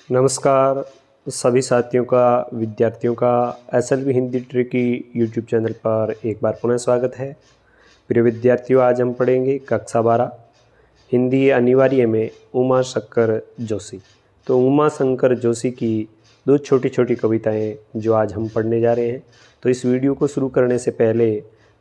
नमस्कार सभी साथियों का, विद्यार्थियों का SLV Hindi tricky YouTube channel पर एक बार पुनः स्वागत है। प्रिय विद्यार्थियों, आज हम पढ़ेंगे कक्षा 12 हिंदी अनिवार्य में उमा शंकर जोशी। तो उमा शंकर जोशी की दो छोटी छोटी कविताएं जो आज हम पढ़ने जा रहे हैं। तो इस वीडियो को शुरू करने से पहले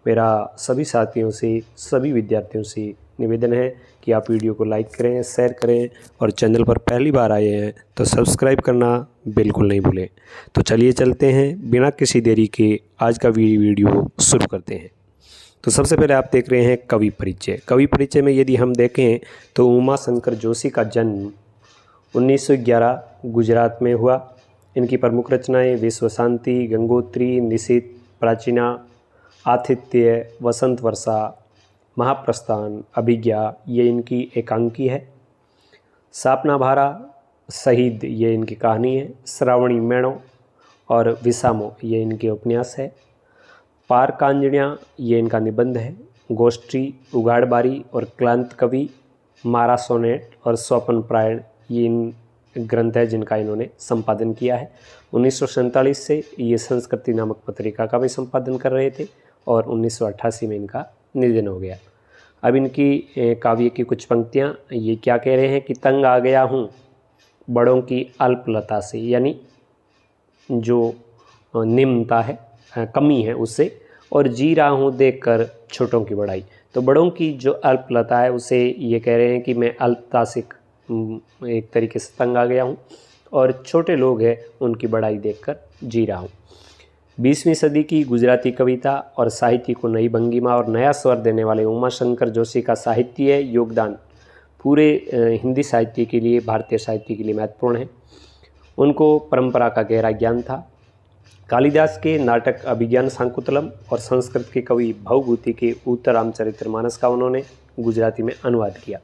मेरा सभी साथियों से, सभी विद्यार्थियों से निवेदन है कि आप वीडियो को लाइक करें, शेयर करें और चैनल पर पहली बार आए हैं तो सब्सक्राइब करना बिल्कुल नहीं भूलें। तो चलिए चलते हैं, बिना किसी देरी के आज का वीडियो शुरू करते हैं। तो सबसे पहले आप देख रहे हैं कवि परिचय। कवि परिचय में यदि हम देखें तो उमा शंकर जोशी का जन्म 1911 गुजरात में हुआ। इनकी प्रमुख रचनाएं विश्व शांति, गंगोत्री, निशीथ, प्राचीना, आतिथ्य, वसंत वर्षा, महाप्रस्थान, अभिज्ञा ये इनकी एकांकी है। सापना भारा, शहीद ये इनकी कहानी है। श्रावणी मेणो और विसामो ये इनके उपन्यास है। पार कांजणियाँ ये इनका निबंध है। गोष्ठी, उगाड़बारी और क्लांत कवि, मारा सोनेट और स्वपन प्रायण ये इन ग्रंथ है जिनका इन्होंने संपादन किया है। 1947 से ये संस्कृति नामक पत्रिका का भी संपादन कर रहे थे और 1988 में इनका निधन हो गया। अब इनकी काव्य की कुछ पंक्तियाँ ये क्या कह रहे हैं कि तंग आ गया हूँ बड़ों की अल्पलता से, यानी जो निम्नता है, कमी है उससे, और जी रहा हूँ देखकर छोटों की बड़ाई। तो बड़ों की जो अल्पलता है उसे ये कह रहे हैं कि मैं अल्पता से एक तरीके से तंग आ गया हूँ और छोटे लोग हैं उनकी बड़ाई देखकर जी रहा हूँ। 20वीं सदी की गुजराती कविता और साहित्य को नई भंगिमा और नया स्वर देने वाले उमा शंकर जोशी का साहित्य योगदान पूरे हिंदी साहित्य के लिए, भारतीय साहित्य के लिए महत्वपूर्ण है। उनको परंपरा का गहरा ज्ञान था। कालिदास के नाटक अभिज्ञान शाकुंतलम और संस्कृत के कवि भवभूति के उत्तररामचरितमानस का उन्होंने गुजराती में अनुवाद किया।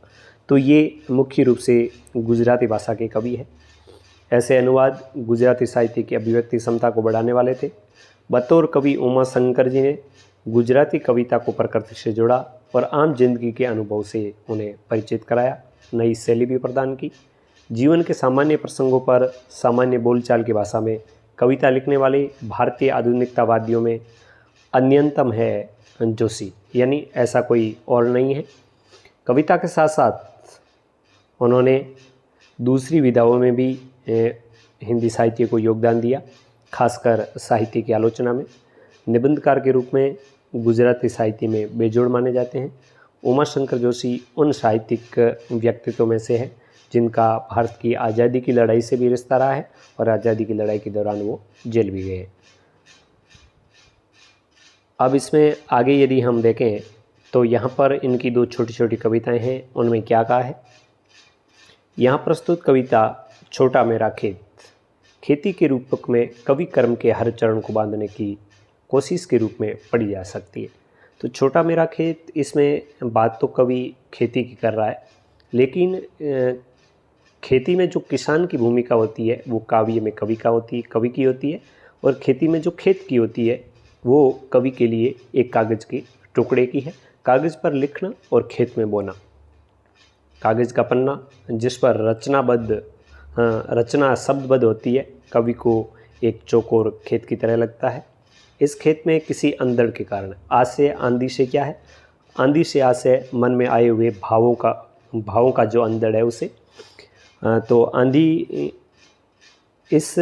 तो ये मुख्य रूप से गुजराती भाषा के कवि हैं। ऐसे अनुवाद गुजराती साहित्य की अभिव्यक्ति क्षमता को बढ़ाने वाले थे। बतौर कवि उमा शंकर जी ने गुजराती कविता को प्रकृति से जोड़ा और आम जिंदगी के अनुभव से उन्हें परिचित कराया, नई शैली भी प्रदान की। जीवन के सामान्य प्रसंगों पर सामान्य बोलचाल की भाषा में कविता लिखने वाले भारतीय आधुनिकतावादियों में अन्यतम है जोशी, यानी ऐसा कोई और नहीं है। कविता के साथ साथ उन्होंने दूसरी विधाओं में भी हिंदी साहित्य को योगदान दिया, खासकर साहित्य की आलोचना में। निबंधकार के रूप में गुजराती साहित्य में बेजोड़ माने जाते हैं। उमा शंकर जोशी उन साहित्यिक व्यक्तित्वों में से है जिनका भारत की आज़ादी की लड़ाई से भी रिश्ता रहा है और आज़ादी की लड़ाई के दौरान वो जेल भी गए। अब इसमें आगे यदि हम देखें तो यहाँ पर इनकी दो छोटी छोटी कविताएं हैं, उनमें क्या कहा है। यहाँ प्रस्तुत कविता छोटा मेरा खेत खेती के रूपक में कवि कर्म के हर चरण को बांधने की कोशिश के रूप में पढ़ी जा सकती है। तो छोटा मेरा खेत, इसमें बात तो कवि खेती की कर रहा है, लेकिन खेती में जो किसान की भूमिका होती है वो काव्य में कवि की होती है, और खेती में जो खेत की होती है वो कवि के लिए एक कागज़ के टुकड़े की है। कागज़ पर लिखना और खेत में बोना। कागज़ का पन्ना जिस पर रचना शब्दबद्ध होती है, कवि को एक चौकोर खेत की तरह लगता है। इस खेत में किसी अंधड़ के कारण, आशय आंधी से क्या है, आंधी से आशय मन में आए हुए भावों का जो अंधड़ है उसे, तो आंधी इस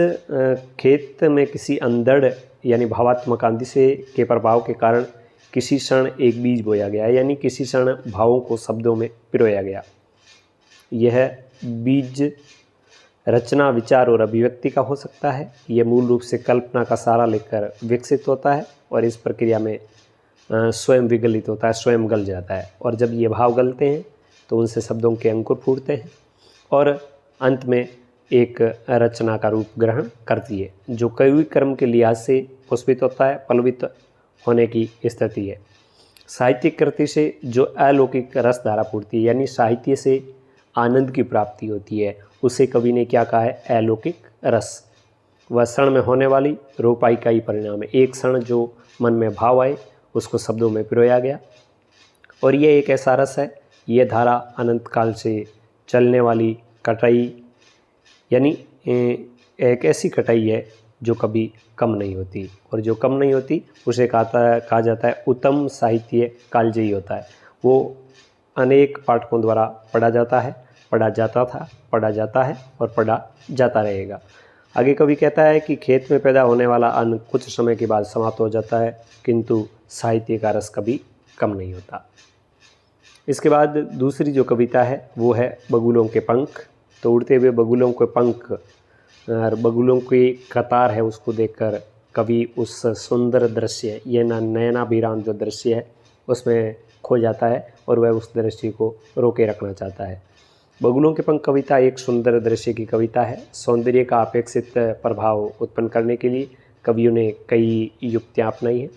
खेत में किसी अंधड़ यानी भावात्मक आंधी से के प्रभाव के कारण किसी क्षण एक बीज बोया गया, यानी किसी क्षण भावों को शब्दों में पिरोया गया। यह बीज रचना, विचार और अभिव्यक्ति का हो सकता है। यह मूल रूप से कल्पना का सहारा लेकर विकसित होता है और इस प्रक्रिया में स्वयं विगलित होता है, स्वयं गल जाता है। और जब ये भाव गलते हैं तो उनसे शब्दों के अंकुर फूटते हैं और अंत में एक रचना का रूप ग्रहण करती है, जो कवि कर्म के लिहाज से पुष्पित होता है, पल्लवित होने की स्थिति है। साहित्यिक कृति से जो अलौकिक रस धारा फूटती है, यानी साहित्य से आनंद की प्राप्ति होती है, उसे कवि ने क्या कहा है, अलौकिक रस। वह क्षण में होने वाली रोपाई का ही परिणाम है। एक क्षण जो मन में भाव आए उसको शब्दों में पिरोया गया, और यह एक ऐसा रस है, यह धारा अनंत काल से चलने वाली कटाई यानी एक ऐसी खटाई है जो कभी कम नहीं होती, और जो कम नहीं होती उसे कहा जाता है उत्तम साहित्य कालजयी होता है। वो अनेक पाठकों द्वारा पढ़ा जाता है, पढ़ा जाता था, पढ़ा जाता है और पढ़ा जाता रहेगा। आगे कवि कहता है कि खेत में पैदा होने वाला अन्न कुछ समय के बाद समाप्त हो जाता है, किंतु साहित्य का रस कभी कम नहीं होता। इसके बाद दूसरी जो कविता है वो है बगुलों के पंख। तो उड़ते हुए बगुलों के पंख और बगुलों की कतार है, उसको देखकर कवि उस सुंदर दृश्य, ये नयनाभिराम जो दृश्य है उसमें खो जाता है और वह उस दृश्य को रोके रखना चाहता है। बगुलों के पंख कविता एक सुंदर दृश्य की कविता है। सौंदर्य का अपेक्षित प्रभाव उत्पन्न करने के लिए कवियों ने कई युक्तियाँ अपनाई हैं,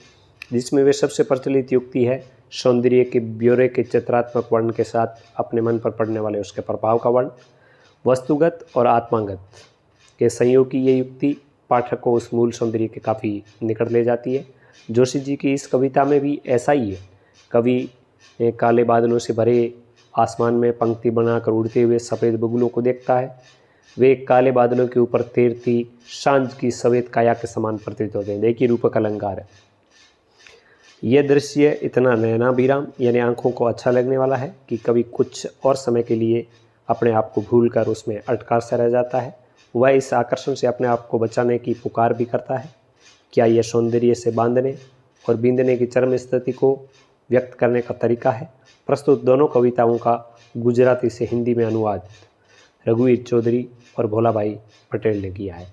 जिसमें वे सबसे प्रचलित युक्ति है सौंदर्य के ब्यौरे के चित्रात्मक वर्ण के साथ अपने मन पर पड़ने वाले उसके प्रभाव का वर्ण। वस्तुगत और आत्मागत के संयोग की ये युक्ति पाठक को उस मूल सौंदर्य के काफ़ी निकट ले जाती है। जोशी जी की इस कविता में भी ऐसा ही है। कवि काले बादलों से भरे आसमान में पंक्ति बनाकर उड़ते हुए सफ़ेद बगुलों को देखता है। वे काले बादलों के ऊपर तैरती सांझ की सफ़ेद काया के समान प्रतीत होते हैं। देखिए रूपक अलंकार है। यह दृश्य इतना नयनाभिराम यानी आंखों को अच्छा लगने वाला है कि कभी कुछ और समय के लिए अपने आप को भूलकर उसमें अटका सा रह जाता है। वह इस आकर्षण से अपने आप को बचाने की पुकार भी करता है। क्या यह सौंदर्य से बांधने और बींधने की चरम स्थिति को व्यक्त करने का तरीका है? प्रस्तुत दोनों कविताओं का गुजराती से हिंदी में अनुवाद रघुवीर चौधरी और भोलाभाई पटेल ने किया है।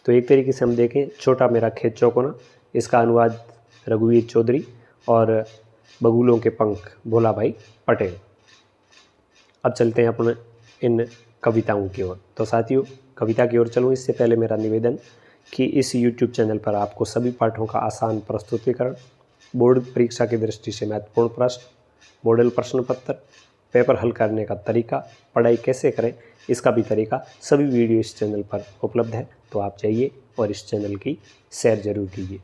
तो एक तरीके से हम देखें, छोटा मेरा खेत चौकोना, इसका अनुवाद रघुवीर चौधरी और बगुलों के पंख भोलाभाई पटेल। अब चलते हैं अपने इन कविताओं की ओर। तो साथियों, कविता की ओर चलूँ इससे पहले मेरा निवेदन कि इस YouTube चैनल पर आपको सभी पाठों का आसान प्रस्तुतिकरण, बोर्ड परीक्षा की दृष्टि से महत्वपूर्ण प्रश्न, मॉडल प्रश्न पत्र, पेपर हल करने का तरीका, पढ़ाई कैसे करें इसका भी तरीका, सभी वीडियो इस चैनल पर उपलब्ध है। तो आप जाइए और इस चैनल की शेयर जरूर कीजिए।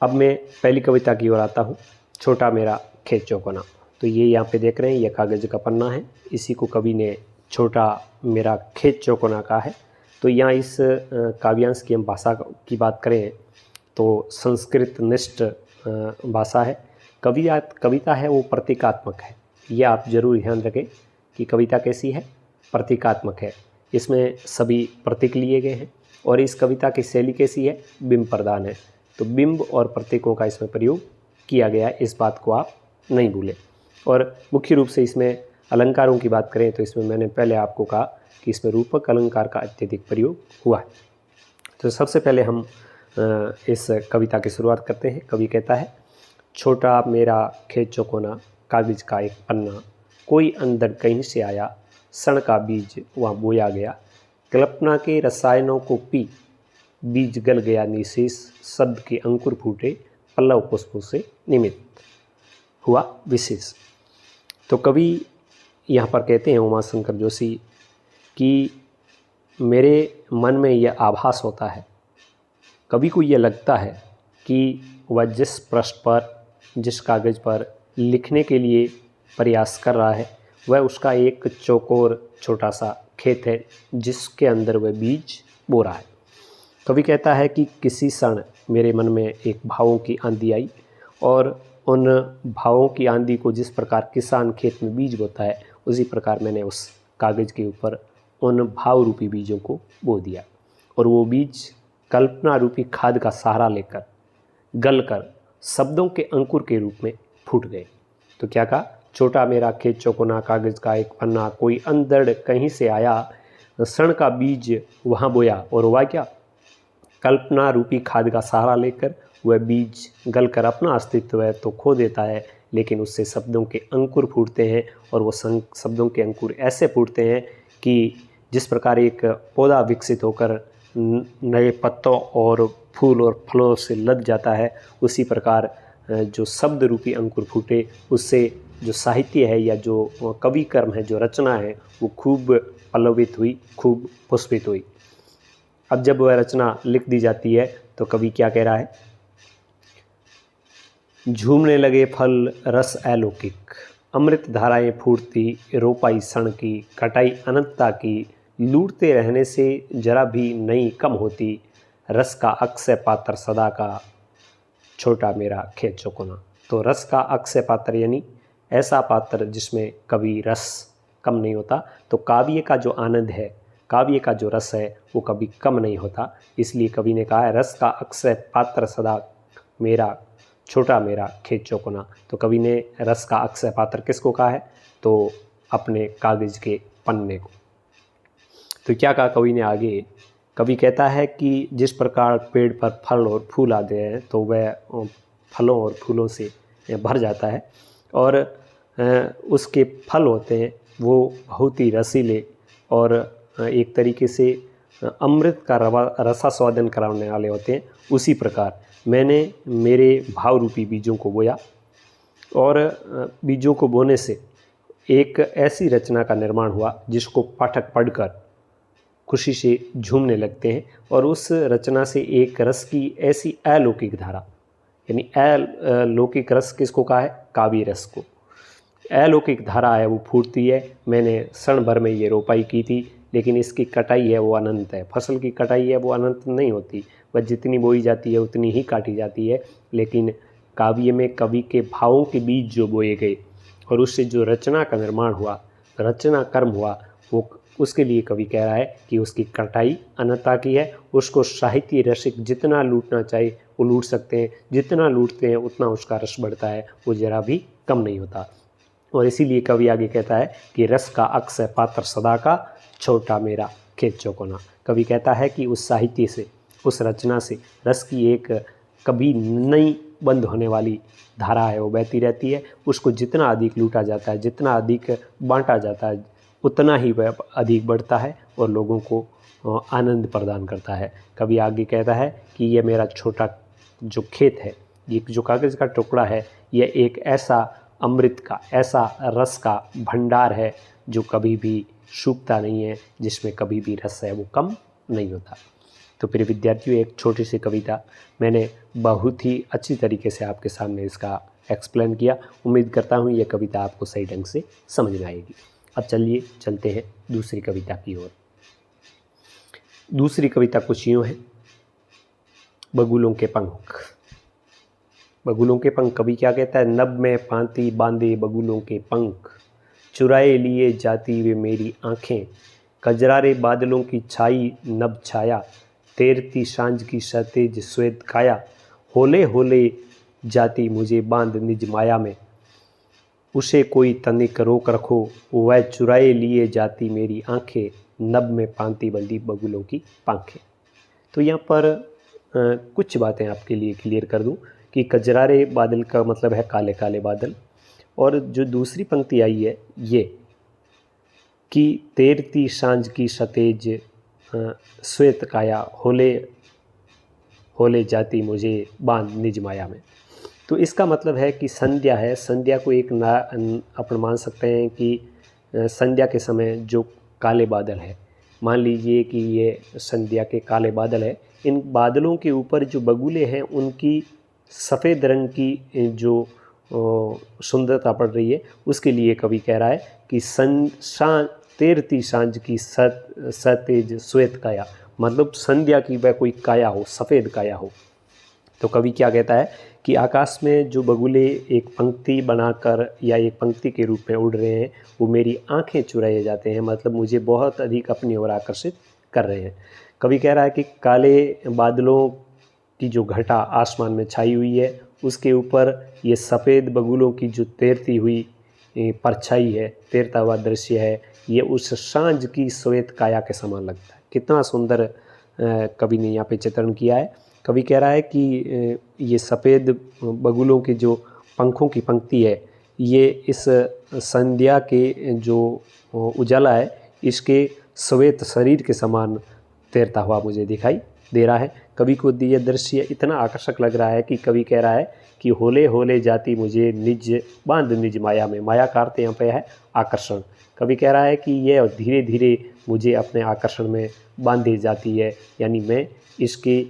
अब मैं पहली कविता की ओर आता हूँ, छोटा मेरा खेत चौकोना। तो ये यहाँ पे देख रहे हैं, यह कागज़ का पन्ना है, इसी को कवि ने छोटा मेरा खेत चौकोना कहा है। तो यहाँ इस काव्यांश की हम भाषा की बात करें तो संस्कृत निष्ठ भाषा है। कविता है वो प्रतीकात्मक है। ये आप जरूर ध्यान रखें कि कविता कैसी है, प्रतीकात्मक है। इसमें सभी प्रतीक लिए गए हैं और इस कविता की शैली कैसी है, बिंब प्रधान है। तो बिंब और प्रतीकों का इसमें प्रयोग किया गया है, इस बात को आप नहीं भूलें। और मुख्य रूप से इसमें अलंकारों की बात करें तो इसमें मैंने पहले आपको कहा कि इसमें रूपक अलंकार का अत्यधिक प्रयोग हुआ है। तो सबसे पहले हम इस कविता की शुरुआत करते हैं। कवि कहता है, छोटा मेरा खेत चौकोना, कागज का एक पन्ना, कोई अंदर कहीं से आया, सन का बीज वहाँ बोया गया, कल्पना के रसायनों को पी, बीज गल गया निशेष, शब्द के अंकुर फूटे, पल्लव पुष्पों से निमित्त हुआ विशेष। तो कवि यहाँ पर कहते हैं उमाशंकर जोशी कि मेरे मन में यह आभास होता है, कवि को यह लगता है कि वह जिस पृष्ठ पर, जिस कागज़ पर लिखने के लिए प्रयास कर रहा है वह उसका एक चौकोर छोटा सा खेत है जिसके अंदर वह बीज बो रहा है। कवि कहता है कि किसी क्षण मेरे मन में एक भावों की आंधी आई और उन भावों की आंधी को जिस प्रकार किसान खेत में बीज बोता है उसी प्रकार मैंने उस कागज़ के ऊपर उन भाव रूपी बीजों को बो दिया और वो बीज कल्पना रूपी खाद का सहारा लेकर गलकर शब्दों के अंकुर के रूप में फूट गए। तो क्या कहा, छोटा मेरा खेत चौकोना, कागज़ का एक पन्ना, कोई अंधड़ कहीं से आया, क्षण का बीज वहाँ बोया और हुआ क्या, कल्पना रूपी खाद का सहारा लेकर वह बीज गलकर अपना अस्तित्व है तो खो देता है, लेकिन उससे शब्दों के अंकुर फूटते हैं और वो शब्दों के अंकुर ऐसे फूटते हैं कि जिस प्रकार एक पौधा विकसित होकर नए पत्तों और फूल और फलों से लद जाता है, उसी प्रकार जो शब्द रूपी अंकुर फूटे उससे जो साहित्य है या जो कवि कर्म है, जो रचना है, वो खूब पल्लवित हुई, खूब पुष्पित हुई। अब जब वह रचना लिख दी जाती है तो कवि क्या कह रहा है, झूमने लगे फल रस अलौकिक, अमृत धाराएं फूटती, रोपाई क्षण की, कटाई अनंतता की, लूटते रहने से जरा भी नहीं कम होती, रस का अक्षय पात्र सदा का, छोटा मेरा खेत चौकोना। तो रस का अक्षय पात्र यानी ऐसा पात्र जिसमें कभी रस कम नहीं होता। तो काव्य का जो आनंद है, काव्य का जो रस है वो कभी कम नहीं होता। इसलिए कवि ने कहा है रस का अक्षय पात्र सदा मेरा, छोटा मेरा खेत चौकोना। तो कवि ने रस का अक्षय पात्र किसको कहा है? तो अपने कागज के पन्ने को। तो क्या कहा कवि ने आगे? कवि कहता है कि जिस प्रकार पेड़ पर फल और फूल आते हैं तो वह फलों और फूलों से भर जाता है, और उसके फल होते हैं वो बहुत ही रसीले और एक तरीके से अमृत का रसास्वादन कराने वाले होते हैं। उसी प्रकार मैंने मेरे भाव रूपी बीजों को बोया, और बीजों को बोने से एक ऐसी रचना का निर्माण हुआ जिसको पाठक पढ़कर खुशी से झूमने लगते हैं, और उस रचना से एक रस की ऐसी अलौकिक धारा, यानी अलौकिक रस किसको कहा है? काव्य रस को। अलौकिक धारा है वो फूटती है। मैंने क्षण भर में ये रोपाई की थी, लेकिन इसकी कटाई है वो अनंत है। फसल की कटाई है वो अनंत नहीं होती, वह जितनी बोई जाती है उतनी ही काटी जाती है। लेकिन काव्य में कवि के भावों के बीज जो बोए गए और उससे जो रचना का निर्माण हुआ, रचना कर्म हुआ, वो उसके लिए कवि कह रहा है कि उसकी कटाई अनंतता की है। उसको साहित्य रसिक जितना लूटना चाहे वो लूट सकते हैं, जितना लूटते हैं उतना उसका रस बढ़ता है, वो जरा भी कम नहीं होता। और इसीलिए कवि आगे कहता है कि रस का अक्षय पात्र सदा का, छोटा मेरा खेत चौकोना। कवि कहता है कि उस साहित्य से, उस रचना से रस की एक कभी नहीं बंद होने वाली धारा है वो बहती रहती है। उसको जितना अधिक लूटा जाता है, जितना अधिक बांटा जाता है, उतना ही वह अधिक बढ़ता है और लोगों को आनंद प्रदान करता है। कवि आगे कहता है कि यह मेरा छोटा जो खेत है, ये जो कागज़ का टुकड़ा है, यह एक ऐसा अमृत का, ऐसा रस का भंडार है जो कभी भी सूखता नहीं है, जिसमें कभी भी रस है वो कम नहीं होता। तो प्रिय विद्यार्थियों, एक छोटी सी कविता मैंने बहुत ही अच्छी तरीके से आपके सामने इसका एक्सप्लेन किया। उम्मीद करता हूँ यह कविता आपको सही ढंग से समझ में आएगी। अब चलिए चलते हैं दूसरी कविता की ओर। दूसरी कविता कुछ यूँ है, बगुलों के पंख। बगुलों के पंख, कवि क्या कहता है? नभ में पांति बांधे बगुलों के पंख, चुराए लिए जाती वे मेरी आँखें, कजरारे बादलों की छाई नभ छाया, तैरती सांझ की सतेज श्वेत काया, होले होले जाती मुझे बांध निज माया में, उसे कोई तनिक रोक रखो, वह चुराए लिए जाती मेरी आँखें, नभ में पांति बंधी बगुलों की पंखें। तो यहाँ पर कुछ बातें आपके लिए क्लियर कर दूं कि कजरारे बादल का मतलब है काले काले बादल, और जो दूसरी पंक्ति आई है ये कि तैरती सांझ की सतेज श्वेत काया, होले होले जाती मुझे बांध निज माया में। तो इसका मतलब है कि संध्या है, संध्या को एक अपन मान सकते हैं कि संध्या के समय जो काले बादल है, मान लीजिए कि ये संध्या के काले बादल है, इन बादलों के ऊपर जो बगुले हैं उनकी सफ़ेद रंग की जो सुंदरता पड़ रही है, उसके लिए कवि कह रहा है कि तैरती सांझ की सतेज श्वेत काया, मतलब संध्या की वह कोई काया हो, सफ़ेद काया हो। तो कवि क्या कहता है कि आकाश में जो बगुले एक पंक्ति बनाकर या एक पंक्ति के रूप में उड़ रहे हैं, वो मेरी आंखें चुराए जाते हैं, मतलब मुझे बहुत अधिक अपनी ओर आकर्षित कर रहे हैं। कवि कह रहा है कि काले बादलों की जो घटा आसमान में छाई हुई है, उसके ऊपर ये सफ़ेद बगुलों की जो तैरती हुई परछाई है, तैरता हुआ दृश्य है, ये उस सांझ की श्वेत काया के समान लगता है। कितना सुंदर कवि ने यहाँ पे चित्रण किया है। कवि कह रहा है कि ये सफ़ेद बगुलों के जो पंखों की पंक्ति है, ये इस संध्या के जो उजाला है, इसके श्वेत शरीर के समान तैरता हुआ मुझे दिखाई दे रहा है। कवि को ये दृश्य इतना आकर्षक लग रहा है कि कवि कह रहा है कि होले होले जाती मुझे निज बांध निज माया में। माया का अर्थ यहाँ पे है आकर्षण। कवि कह रहा है कि यह धीरे धीरे मुझे अपने आकर्षण में बांधी जाती है, यानी मैं इसके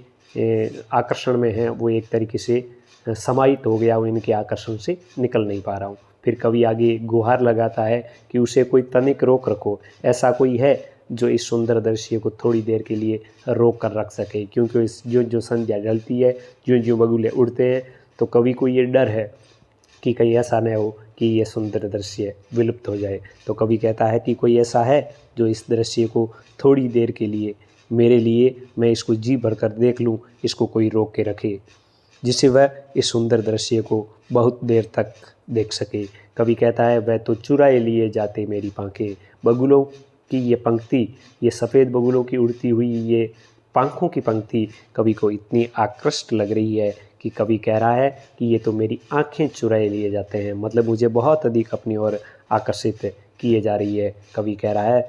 आकर्षण में है वो एक तरीके से समाहित हो गया हूँ, इनके आकर्षण से निकल नहीं पा रहा हूँ। फिर कवि आगे गुहार लगाता है कि उसे कोई तनिक रोक रखो, ऐसा कोई है जो इस सुंदर दृश्य को थोड़ी देर के लिए रोक कर रख सके। क्योंकि इस जो जो संध्या ढलती है, जो जो बगुले उड़ते हैं, तो कवि को ये डर है कि कहीं ऐसा न हो कि ये सुंदर दृश्य विलुप्त हो जाए। तो कवि कहता है कि कोई ऐसा है जो इस दृश्य को थोड़ी देर के लिए मेरे लिए, मैं इसको जी भर कर देख लूँ, इसको कोई रोक के रखे, जिससे वह इस सुंदर दृश्य को बहुत देर तक देख सके। कवि कहता है, वह तो चुराए लिए जाते मेरी पांखें। बगुलों की ये पंक्ति, ये सफ़ेद बगुलों की उड़ती हुई ये पंखों की पंक्ति कवि को इतनी आकृष्ट लग रही है कि कवि कह रहा है कि ये तो मेरी आंखें चुराए लिए जाते हैं, मतलब मुझे बहुत अधिक अपनी ओर आकर्षित किए जा रही है। कवि कह रहा है,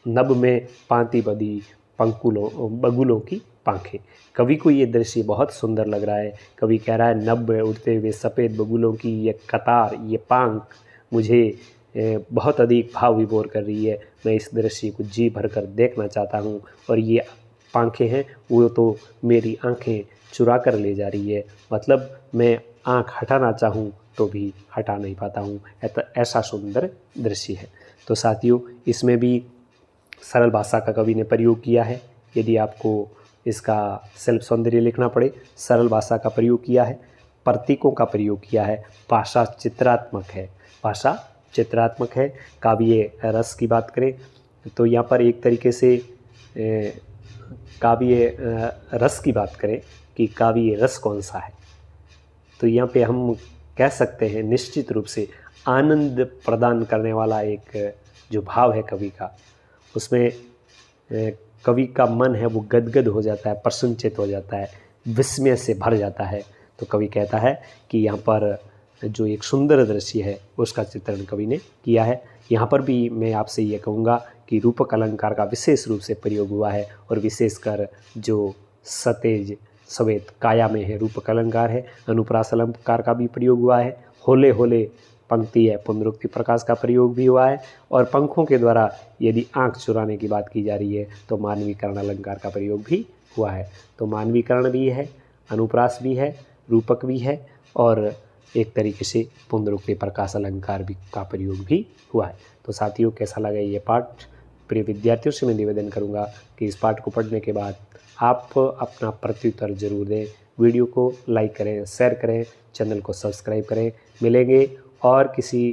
नभ में पांति बदी बगुलों की पांखें। कवि को ये दृश्य बहुत सुंदर लग रहा है। कवि कह रहा है, नभ में उड़ते हुए सफ़ेद बगुलों की ये कतार, ये पांख मुझे बहुत अधिक भाव विभोर कर रही है। मैं इस दृश्य को जी भर कर देखना चाहता हूँ, और ये पांखें हैं वो तो मेरी आंखें चुरा कर ले जा रही है, मतलब मैं आंख हटाना चाहूँ तो भी हटा नहीं पाता हूँ। ऐसा सुंदर दृश्य है। तो साथियों, इसमें भी सरल भाषा का कवि ने प्रयोग किया है। यदि आपको इसका सेल्फ सौंदर्य लिखना पड़े, सरल भाषा का प्रयोग किया है, प्रतीकों का प्रयोग किया है, भाषा चित्रात्मक है। भाषा चित्रात्मक है। काव्य रस की बात करें तो यहाँ पर एक तरीके से काव्य रस की बात करें कि काव्य रस कौन सा है, तो यहाँ पे हम कह सकते हैं निश्चित रूप से आनंद प्रदान करने वाला एक जो भाव है कवि का, उसमें कवि का मन है वो गदगद हो जाता है, प्रसन्नचित हो जाता है, विस्मय से भर जाता है। तो कवि कहता है कि यहाँ पर जो एक सुंदर दृश्य है उसका चित्रण कवि ने किया है। यहाँ पर भी मैं आपसे ये कहूँगा कि रूपक अलंकार का विशेष रूप से प्रयोग हुआ है, और विशेषकर जो सतेज सवेत काया में है रूपक अलंकार है, अनुप्रास अलंकार का भी प्रयोग हुआ है, होले होले पंक्ति है, पुनरुक्ति प्रकाश का प्रयोग भी हुआ है, और पंखों के द्वारा यदि आँख चुराने की बात की जा रही है तो मानवीकरण अलंकार का प्रयोग भी हुआ है। तो मानवीकरण भी है, अनुप्रास भी है, रूपक भी है, और एक तरीके से पुनरुक्ति प्रकाश अलंकार भी का प्रयोग भी हुआ है। तो साथियों, कैसा लगा ये पाठ? प्रिय विद्यार्थियों से मैं निवेदन करूंगा कि इस पाठ को पढ़ने के बाद आप अपना प्रत्युत्तर जरूर दें, वीडियो को लाइक करें, शेयर करें, चैनल को सब्सक्राइब करें। मिलेंगे और किसी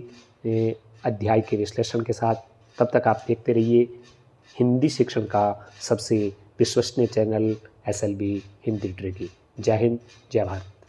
अध्याय के विश्लेषण के साथ। तब तक आप देखते रहिए हिंदी शिक्षण का सबसे विश्वसनीय चैनल SLB हिंदी ट्रिकी। जय हिंद, जय भारत।